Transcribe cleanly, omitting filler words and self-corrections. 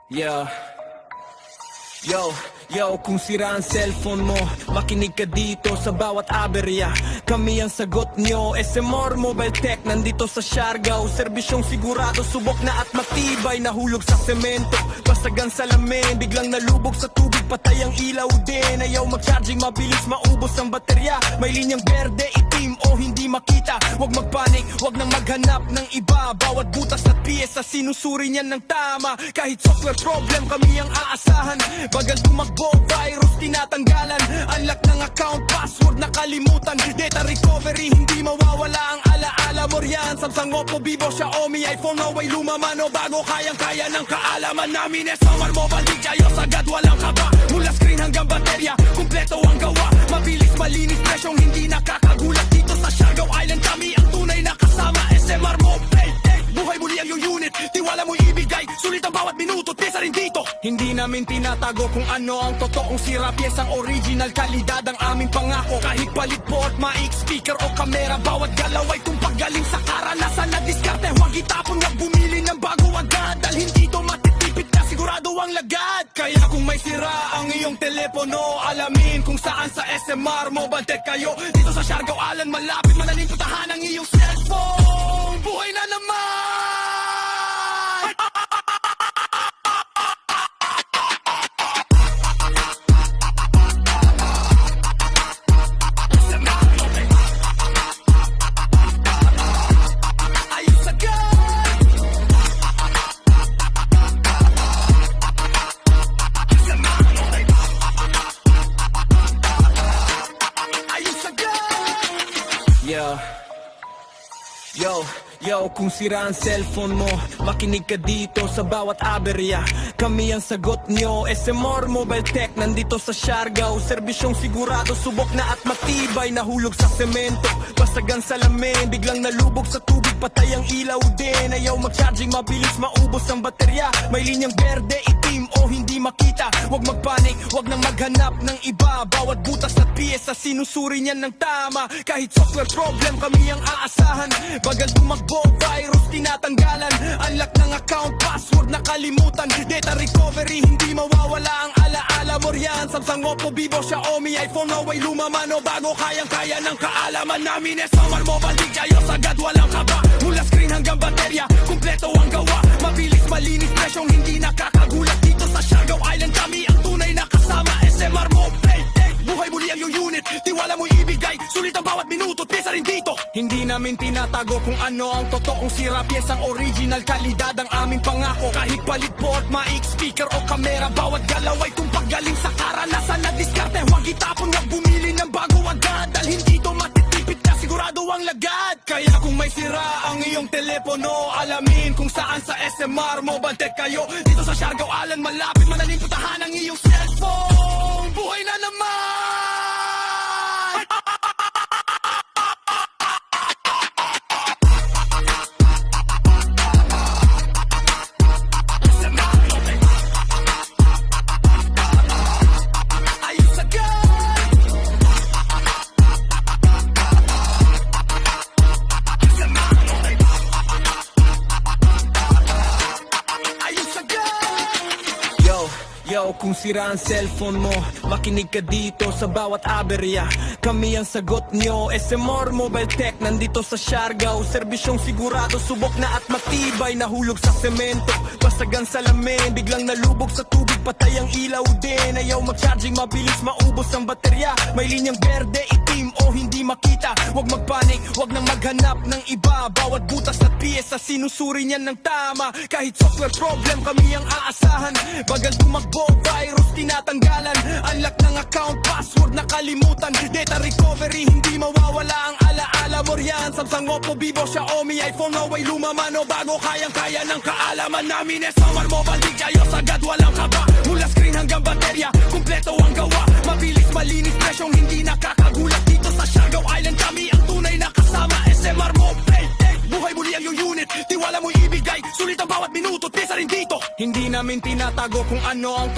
Yeah. Yo, kung sira ang cellphone mo, makinig ka dito sa bawat aberya. Kami ang sagot nyo, SMR Mobile Tech, nandito sa Siargao. Serbisyong sigurado, subok na at matibay. Nahulog sa semento, basagang salamin, biglang nalubog sa tubig, patay ang ilaw din. Ayaw mag-charging, mabilis maubos ang baterya. May linyang berde, itim o hindi makita. Huwag magpanik, huwag nang maghanap ng iba. Bawat butas at piyesa, sinusuri niyan ng tama. Kahit software problem, kami ang aasahan. Bagal tumakbo, virus tinatanggalan. Unlock ng account, password nakalimutan. Data recovery, hindi mawawala ang alaala mo riyan. Samsung, Oppo, Vivo, Xiaomi, iPhone, Huawei, lumama no bago. Kayang-kaya ng kaalaman namin. SMR Mobile, di ayos agad, walang kaba. Mula screen hanggang baterya, kumpleto ang gawa. Mabilis, malinis, presyong hindi nakakagulat. Dito sa Siargao Island, kami ang tunay na kasama. SMR Mobile, buhay muli ang iyong unit. Tiwala mo ibigay, sulit ang bawat minuto, pesa rin dito. Hindi namin tinatago kung ano ang totoong sira. Piyesang original, kalidad ang aming pangako. Kahit palit port, mic, speaker o kamera, bawat galaw ay tumpag galing sa karanasan na diskarte. Huwag itapon, huwag bumili ng bago agad. Dalhin dito, matitipid ka, sigurado ang lagad. Kaya kung may sira ang iyong telepono, alamin kung saan sa SMR Mobile Tech kayo. Dito sa Siargao Island, malapit, madaling putahan ang iyong cellphone. Buhay na naman! Yo, kung sira ang cellphone mo, makinig ka dito sa bawat aberya. Kami ang sagot nyo, SMR Mobile Tech, nandito sa Siargao. Serbisyong sigurado, subok na at matibay. Nahulog sa semento, basagang salamin, biglang nalubog sa tubig, patay ang ilaw din. Ayaw mag-charging, mabilis maubos ang baterya. May linyang berde, itim o hindi makita. Huwag magpanik, huwag nang maghanap ng iba. Bawat butas at piyesa, sinusuri niyan ng tama. Kahit software problem, kami ang aasahan. Bagal tumakbo, virus tinatanggalan. Unlock ng account, password nakalimutan. Data recovery, hindi mawawala ang alaala mo riyan. Samsung, Oppo, Vivo, Xiaomi, iPhone, Huawei, lumama no bago. Kayang-kaya ng kaalaman namin. SMR Mobile, di ayos agad, walang kaba. Mula screen hanggang baterya, kumpleto ang gawa. Mabilis, malinis, presyong hindi nakakagulat. Dito sa Siargao Island, kami ang tunay na kasama. SMR Mobile, buhay muli ang iyong unit. Tiwala mo ibigay, sulit ang bawat minuto, pesa rin dito. Hindi namin tinatago kung ano ang totoong sira. Piyesang original, kalidad ang aming pangako. Kahit palit port, mic, speaker o kamera, bawat galaw ay tumpag galing sa karanasan na diskarte. Huwag itapon, huwag bumili ng bago agad. Dalhin dito, matitipid ka, sigurado ang lagad. Kaya kung may sira ang iyong telepono, alamin kung saan sa SMR Mobile Tech kayo. Dito sa Siargao Island, malapit, madaling putahan ang iyong cellphone. Buhay na naman! Yo, kung sira ang cellphone mo, makinig ka dito sa bawat aberya. Kami ang sagot nyo, SMR Mobile Tech, nandito sa Siargao. Serbisyong sigurado, subok na at matibay. Nahulog sa semento, basagang salamin, biglang nalubog sa tubig, patay ang ilaw din. Ayaw mag-charging, mabilis maubos ang baterya. May linyang berde, itim o hindi makita. Huwag magpanik, huwag nang maghanap ng iba. Bawat butas at piyesa, sinusuri niyan ng tama. Kahit software problem, kami ang aasahan. Bagal tumakbo, virus tinatanggalan. Unlock ng account, password nakalimutan. Data recovery, hindi mawawala ang alaala mo riyan. Samsung, Oppo, Vivo, Xiaomi, iPhone, Huawei, lumama no bago. Kayang-kaya ng kaalaman namin. SMR Mobile, di ayos agad, walang kaba. Mula screen hanggang baterya, kumpleto ang gawa. Mabilis, malinis, presyong hindi nakakagulat. Dito sa Siargao Island, kami ang tunay na kasama. SMR Mobile, buhay muli ang iyong unit. Tiwala mo ibigay, sulit ang bawat minuto, pesa rin dito. Hindi namin tinatago kung ano ang